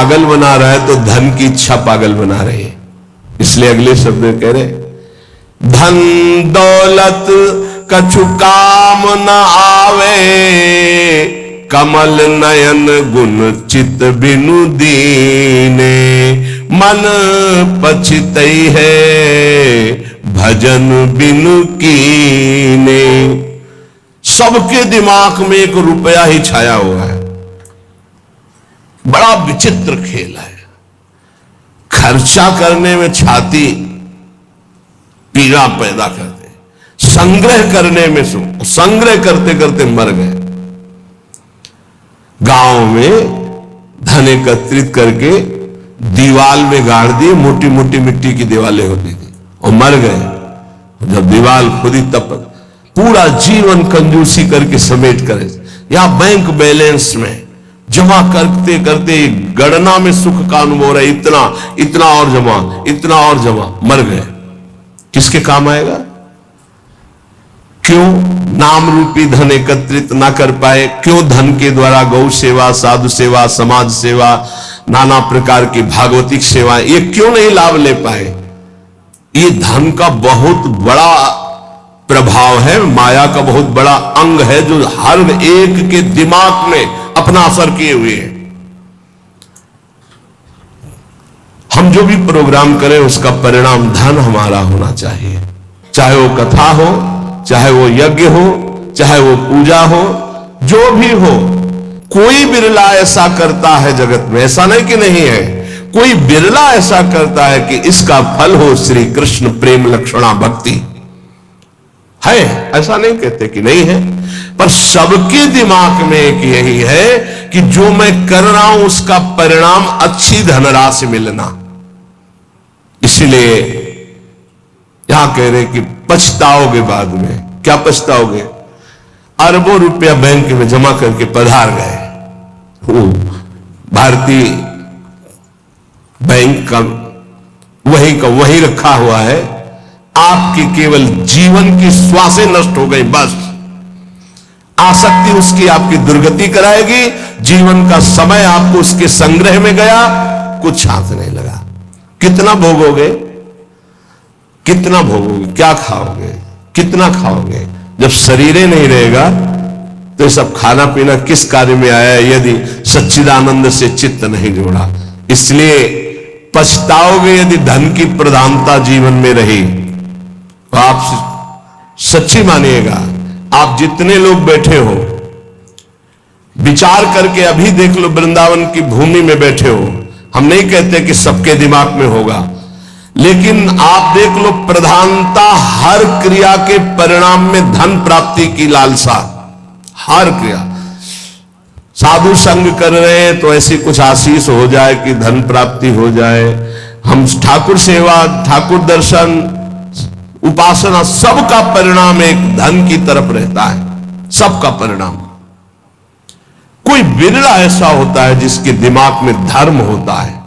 पागल बना रहा है तो धन की इच्छा पागल बना रही है। इसलिए अगले शब्द में कह रहे, धन दौलत कछु काम न आवे, कमल नयन गुण चित बिनु दीने, मन पछितई है भजन बिनु कीने। सबके दिमाग में एक रुपया ही छाया हुआ है। बड़ा विचित्र खेल है। खर्चा करने में छाती पीड़ा पैदा करते, संग्रह करने में सुख, संग्रह करते करते मर गए। गांव में धन एकत्रित करके दीवाल में गाड़ दिए, मोटी मोटी मिट्टी की दीवालें होती थी, और मर गए। जब दीवाल खुदी तब पूरा जीवन कंजूसी करके समेट करे, या बैंक बैलेंस में जमा करते करते गणना में सुख का अनुभव हो रहा है, इतना इतना और जमा, इतना और जमा, मर गए। किसके काम आएगा? क्यों नाम रूपी धन एकत्रित ना कर पाए? क्यों धन के द्वारा गौ सेवा, साधु सेवा, समाज सेवा, नाना प्रकार की भागवतिक सेवा, ये क्यों नहीं लाभ ले पाए? ये धन का बहुत बड़ा प्रभाव है, माया का बहुत बड़ा अंग है, जो हर एक के दिमाग में अपना असर किए हुए है। हम जो भी प्रोग्राम करें उसका परिणाम धन हमारा होना चाहिए। चाहे वो कथा हो, चाहे वो यज्ञ हो, चाहे वो पूजा हो, जो भी हो। कोई बिरला ऐसा करता है जगत में, ऐसा नहीं कि नहीं है, कोई बिरला ऐसा करता है कि इसका फल हो श्री कृष्ण प्रेम लक्षणा भक्ति। है, ऐसा नहीं कहते कि नहीं है, पर सबके दिमाग में एक यही है कि जो मैं कर रहा हूं उसका परिणाम अच्छी धनराशि मिलना। इसलिए यहां कह रहे कि पछताओगे बाद में। क्या पछताओगे? अरबों रुपया बैंक में जमा करके पधार गए, वो भारतीय बैंक का वही रखा हुआ है, आपकी केवल जीवन की श्वासें नष्ट हो गई। बस आसक्ति उसकी आपकी दुर्गति कराएगी। जीवन का समय आपको उसके संग्रह में गया, कुछ हाथ नहीं लगा। कितना भोगोगे? कितना भोगोगे? क्या खाओगे? कितना खाओगे? जब शरीर ही नहीं रहेगा तो ये सब खाना पीना किस कार्य में आया, यदि सच्चिदानंद से चित्त नहीं जोड़ा। इसलिए पछताओगे यदि धन की प्रधानता जीवन में रही। तो आप सच्ची मानिएगा, आप जितने लोग बैठे हो, विचार करके अभी देख लो, वृंदावन की भूमि में बैठे हो। हम नहीं कहते कि सबके दिमाग में होगा, लेकिन आप देख लो, प्रधानता हर क्रिया के परिणाम में धन प्राप्ति की लालसा। हर क्रिया, साधु संग कर रहे हैं तो ऐसी कुछ आशीष हो जाए कि धन प्राप्ति हो जाए। हम ठाकुर सेवा, ठाकुर दर्शन, उपासना, सबका परिणाम एक धन की तरफ रहता है। सबका परिणाम। कोई बिरला ऐसा होता है जिसके दिमाग में धर्म होता है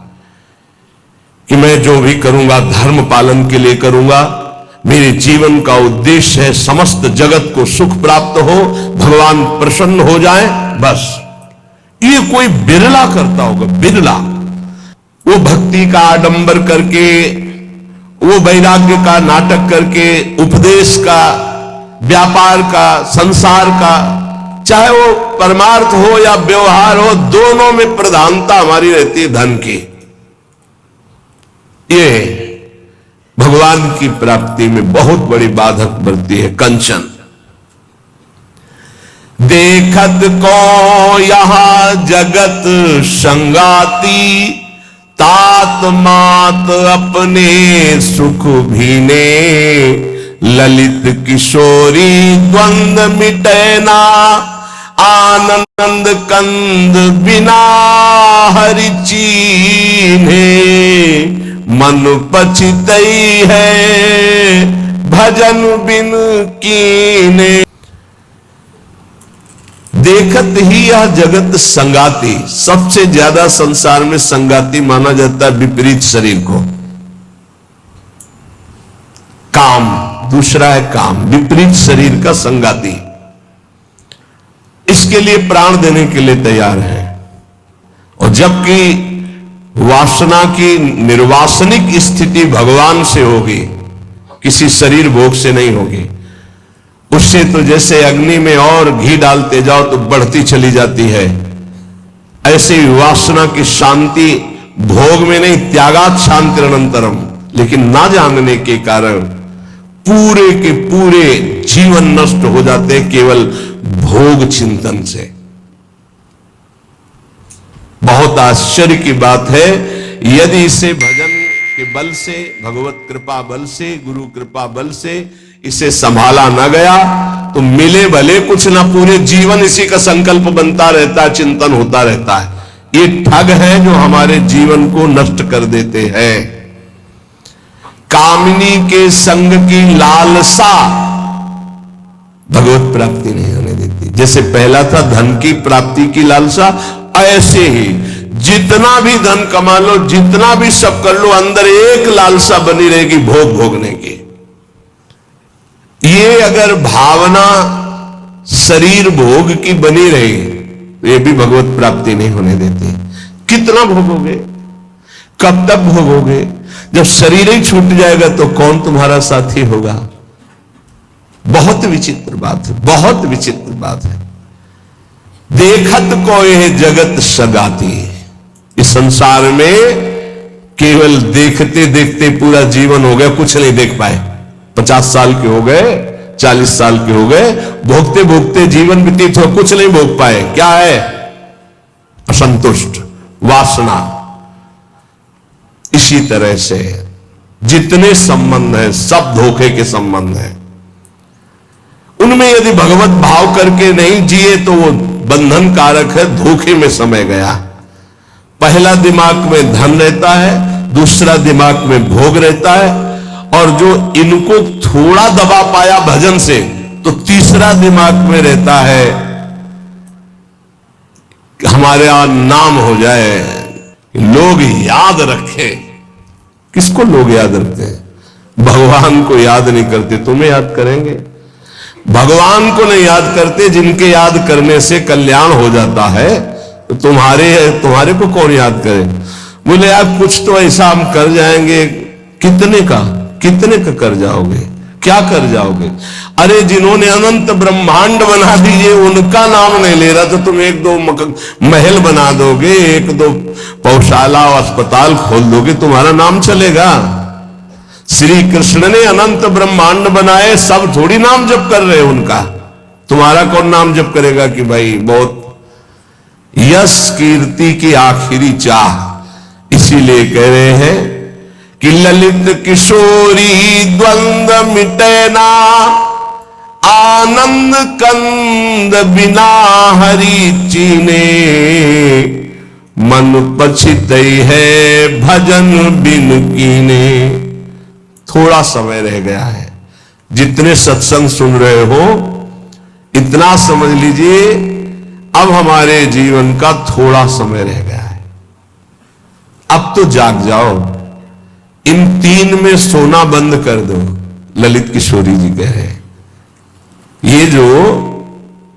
कि मैं जो भी करूंगा धर्म पालन के लिए करूंगा, मेरे जीवन का उद्देश्य है समस्त जगत को सुख प्राप्त हो, भगवान प्रसन्न हो जाए, बस। ये कोई बिरला करता होगा, बिरला। वो भक्ति का आडंबर करके, वो वैराग्य का नाटक करके, उपदेश का, व्यापार का, संसार का, चाहे वो परमार्थ हो या व्यवहार हो, दोनों में प्रधानता हमारी रहती है धन की। ये भगवान की प्राप्ति में बहुत बड़ी बाधक बनती है। कंचन देखत को यहां जगत संगाती, तात मात अपने सुख भीने, ललित किशोरी द्वंद मिटैना, आनंद कंद बिना हरि चीन्हे, मन पछितई है भजन बिन कीने। देखत ही यह जगत संगाती। सबसे ज्यादा संसार में संगाती माना जाता है विपरीत शरीर को। काम, दूसरा है काम, विपरीत शरीर का संगाती। इसके लिए प्राण देने के लिए तैयार है। और जबकि वासना की निर्वासनिक स्थिति भगवान से होगी, किसी शरीर भोग से नहीं होगी। उससे तो जैसे अग्नि में और घी डालते जाओ तो बढ़ती चली जाती है, ऐसे ही वासना की शांति भोग में नहीं, त्यागात शांति अनंतरम। लेकिन ना जानने के कारण पूरे के पूरे जीवन नष्ट हो जाते हैं केवल भोग चिंतन से। बहुत आश्चर्य की बात है, यदि इसे भजन के बल से, भगवत कृपा बल से, गुरु कृपा बल से इसे संभाला न गया तो मिले भले कुछ ना, पूरे जीवन इसी का संकल्प बनता रहता है, चिंतन होता रहता है। ये ठग है जो हमारे जीवन को नष्ट कर देते हैं। कामिनी के संग की लालसा भगवत प्राप्ति नहीं होने देती। जैसे पहला था धन की प्राप्ति की लालसा, ऐसे ही जितना भी धन कमा लो, जितना भी सब कर लो, अंदर एक लालसा बनी रहेगी भोग भोगने की। ये अगर भावना शरीर भोग की बनी रही तो ये भी भगवत प्राप्ति नहीं होने देती। कितना भोगोगे, कब तक भोगोगे? जब शरीर ही छूट जाएगा तो कौन तुम्हारा साथी होगा? बहुत विचित्र बात है, बहुत विचित्र बात है। देखत को यह जगत सगाती। इस संसार में केवल देखते देखते पूरा जीवन हो गया, कुछ नहीं देख पाए। 50 साल के हो गए, 40 साल के हो गए, भोगते भोगते जीवन व्यतीत हो, कुछ नहीं भोग पाए। क्या है? असंतुष्ट, वासना। इसी तरह से जितने संबंध हैं सब धोखे के संबंध हैं। उनमें यदि भगवत भाव करके नहीं जिए तो वो बंधन कारक है, धोखे में समय गया। पहला दिमाग में धन रहता है, दूसरा दिमाग में भोग रहता है, और जो इनको थोड़ा दबा पाया भजन से तो तीसरा दिमाग में रहता है कि हमारे यहां नाम हो जाए, लोग याद रखें। किसको लोग याद रखते हैं? भगवान को याद नहीं करते, तुम्हें याद करेंगे। भगवान को नहीं याद करते, जिनके याद करने से कल्याण हो जाता है, तो तुम्हारे को कौन याद करे? बोले यार कुछ तो ऐसा हम कर जाएंगे। कितने का कर जाओगे? क्या कर जाओगे? अरे जिन्होंने अनंत ब्रह्मांड बना दिए उनका नाम नहीं ले रहा तो तुम 1-2 महल बना दोगे, 1-2 पौशाला और अस्पताल खोल दोगे, तुम्हारा नाम चलेगा? श्री कृष्ण ने अनंत ब्रह्मांड बनाए, सब थोड़ी नाम जप कर रहे उनका। तुम्हारा कौन नाम जप करेगा कि भाई बहुत यश कीर्ति की आखिरी चाह। इसीलिए कह रहे हैं कि ललित किशोरी द्वंद्व मिटे ना, आनंद कंद बिना हरि चीने, मन पछितई है भजन बिन कीने। थोड़ा समय रह गया है। जितने सत्संग सुन रहे हो इतना समझ लीजिए, अब हमारे जीवन का थोड़ा समय रह गया है। अब तो जाग जाओ, इन 3 में सोना बंद कर दो। ललित किशोरी जी कह रहे हैं ये जो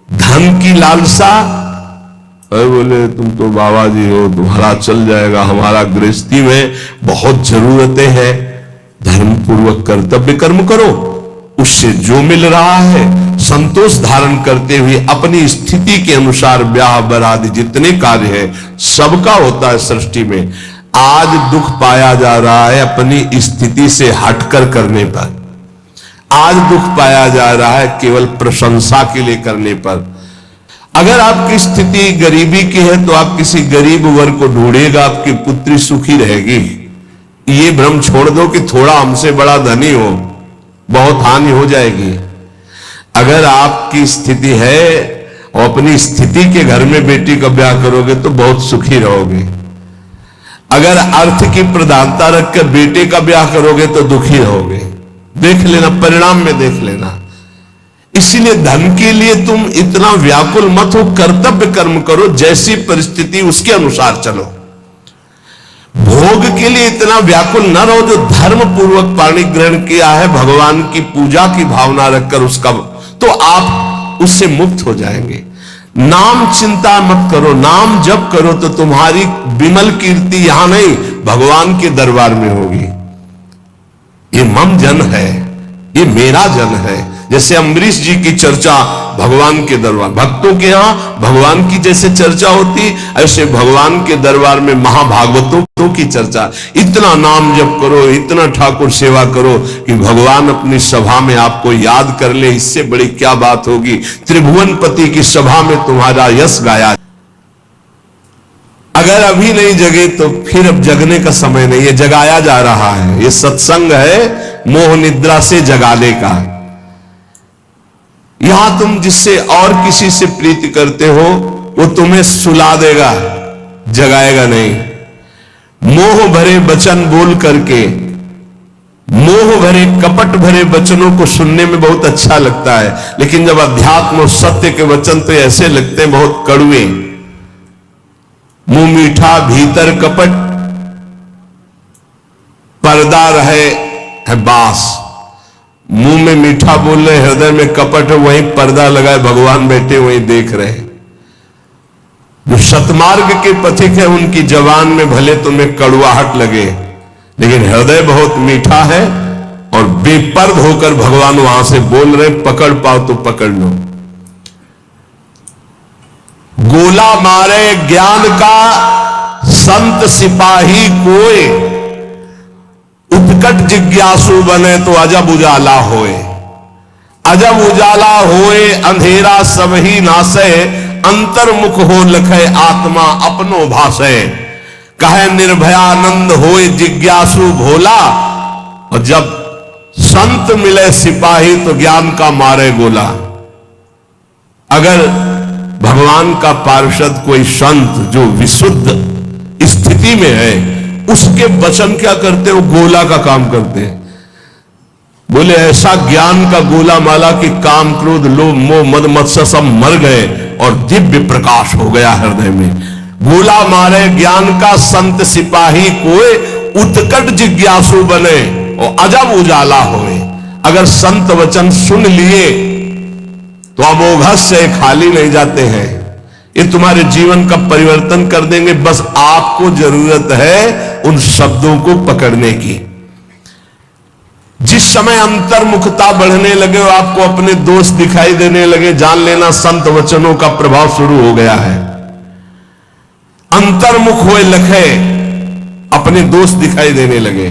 धन की लालसा, अरे बोले तुम तो बाबा जी हो, तुम्हारा चल जाएगा, हमारा गृहस्थी में बहुत जरूरतें हैं, धर्म पूर्वक कर्तव्य कर्म करो, उससे जो मिल रहा है संतोष धारण करते हुए अपनी स्थिति के अनुसार ब्याह बरादी जितने कार्य है सबका होता है सृष्टि में। आज दुख पाया जा रहा है अपनी स्थिति से हटकर करने पर। आज दुख पाया जा रहा है केवल प्रशंसा के लिए करने पर। अगर आपकी स्थिति गरीबी की है तो आप किसी गरीब वर्ग को ढूंढिएगा, आपकी पुत्री सुखी रहेगी। ये भ्रम छोड़ दो कि थोड़ा हमसे बड़ा धनी हो, बहुत हानि हो जाएगी। अगर आपकी स्थिति है और अपनी स्थिति के घर में बेटी का ब्याह करोगे तो बहुत सुखी रहोगे। अगर अर्थ की प्रधानता रखकर बेटे का ब्याह करोगे तो दुखी रहोगे। देख लेना, परिणाम में देख लेना। इसीलिए धन के लिए तुम इतना व्याकुल मत हो, कर्तव्य कर्म करो, जैसी परिस्थिति उसके अनुसार चलो। भोग के लिए इतना व्याकुल न रहो। जो धर्म पूर्वक पाणी ग्रहण किया है भगवान की पूजा की भावना रखकर उसका, तो आप उससे मुक्त हो जाएंगे। नाम चिंता मत करो, नाम जप करो तो तुम्हारी विमल कीर्ति यहां नहीं भगवान के दरबार में होगी। ये मम जन है, ये मेरा जन है। जैसे अम्बरीश जी की चर्चा भगवान के दरबार, भक्तों के यहां भगवान की जैसे चर्चा होती, ऐसे भगवान के दरबार में महाभागवतों की चर्चा। इतना नाम जप करो, इतना ठाकुर सेवा करो कि भगवान अपनी सभा में आपको याद कर ले। इससे बड़ी क्या बात होगी। त्रिभुवनपति की सभा में तुम्हारा यश गाया। अगर अभी नहीं जगे तो फिर अब जगने का समय नहीं है, जगाया जा रहा है। ये सत्संग है मोह निद्रा से जगाने का। यहां तुम जिससे और किसी से प्रीति करते हो वो तुम्हें सुला देगा, जगाएगा नहीं। मोह भरे वचन बोल करके, मोह भरे कपट भरे वचनों को सुनने में बहुत अच्छा लगता है, लेकिन जब अध्यात्म और सत्य के वचन तो ऐसे लगते हैं बहुत कड़वे। मुंह मीठा भीतर कपट, पर्दा रहे है बास। मुंह में मीठा बोल रहे, हृदय में कपट है, वहीं पर्दा लगाए भगवान बैठे वहीं देख रहे। जो सतमार्ग के पथिक है उनकी जबान में भले तुम्हें कड़वाहट लगे, लेकिन हृदय बहुत मीठा है और बेपर्द होकर भगवान वहां से बोल रहे। पकड़ पाओ तो पकड़ लो। गोला मारे ज्ञान का संत सिपाही कोय, उत्कट जिज्ञासु बने तो अजब उजाला होए। अजब उजाला होए अंधेरा सब ही नासे, अंतर्मुख हो लखे आत्मा अपनो भासे। कहे निर्भयानंद होए जिज्ञासु भोला, और जब संत मिले सिपाही तो ज्ञान का मारे गोला। अगर भगवान का पार्षद कोई संत जो विशुद्ध स्थिति में है, उसके वचन क्या करते हो, गोला का काम करते हैं। बोले ऐसा ज्ञान का गोला माला कि काम क्रोध लोभ मोह मद मत्सर सब मर गए और दिव्य प्रकाश हो गया हृदय में। गोला मारे ज्ञान का संत सिपाही कोई, उत्कट जिज्ञासु बने और अजब उजाला होए। अगर संत वचन सुन लिए तो अमोघ से खाली नहीं जाते हैं, ये तुम्हारे जीवन का परिवर्तन कर देंगे। बस आपको जरूरत है उन शब्दों को पकड़ने की। जिस समय अंतर्मुखता बढ़ने लगे और आपको अपने दोष दिखाई देने लगे, जान लेना संत वचनों का प्रभाव शुरू हो गया है। अंतर्मुख हुए लखे, अपने दोष दिखाई देने लगे।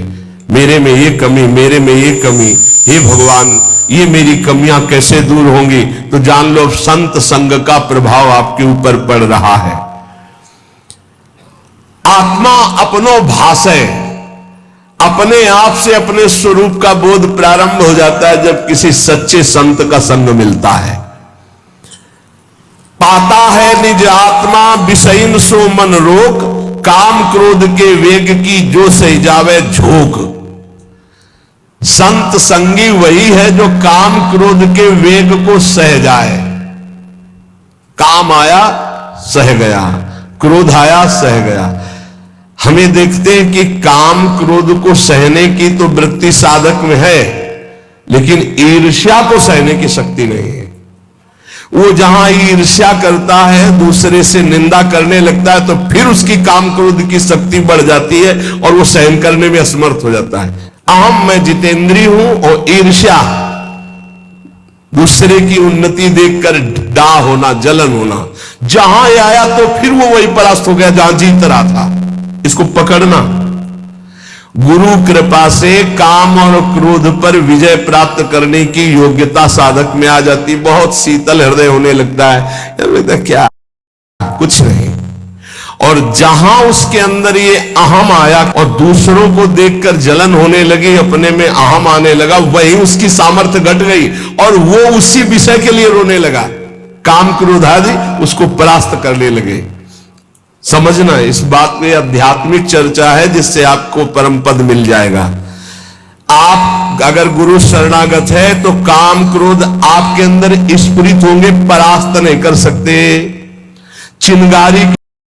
मेरे में ये कमी, मेरे में ये कमी, हे भगवान ये मेरी कमियां कैसे दूर होंगी। तो जान लो संत संग का प्रभाव आपके ऊपर पड़ रहा है। आत्मा अपनो भाषे, अपने आप से अपने स्वरूप का बोध प्रारंभ हो जाता है जब किसी सच्चे संत का संग मिलता है। पाता है निज आत्मा विषयन सो मन रोक, काम क्रोध के वेग की जो सही जावे झोंक। संत संगी वही है जो काम क्रोध के वेग को सह जाए। काम आया सह गया, क्रोध आया सह गया। हमें देखते हैं कि काम क्रोध को सहने की तो वृत्ति साधक में है, लेकिन ईर्ष्या को सहने की शक्ति नहीं है। वो जहां ईर्ष्या करता है, दूसरे से निंदा करने लगता है, तो फिर उसकी काम क्रोध की शक्ति बढ़ जाती है और वो सहन करने में असमर्थ हो जाता है। अहम मैं जितेंद्री हूं और ईर्ष्या दूसरे की उन्नति देखकर डा होना, जलन होना, जहां आया तो फिर वो वही परास्त हो गया जहां जीत रहा था। इसको पकड़ना। गुरु कृपा से काम और क्रोध पर विजय प्राप्त करने की योग्यता साधक में आ जाती। बहुत शीतल हृदय होने लगता है, क्या कुछ नहीं। और जहां उसके अंदर ये अहम आया और दूसरों को देखकर जलन होने लगी, अपने में अहम आने लगा, वही उसकी सामर्थ्य घट गई और वो उसी विषय के लिए रोने लगा। काम क्रोध आदि उसको परास्त करने लगे। समझना, इस बात में आध्यात्मिक चर्चा है जिससे आपको परम पद मिल जाएगा। आप अगर गुरु शरणागत है तो काम क्रोध आपके अंदर स्फुरित होंगे, परास्त नहीं कर सकते। चिंगारी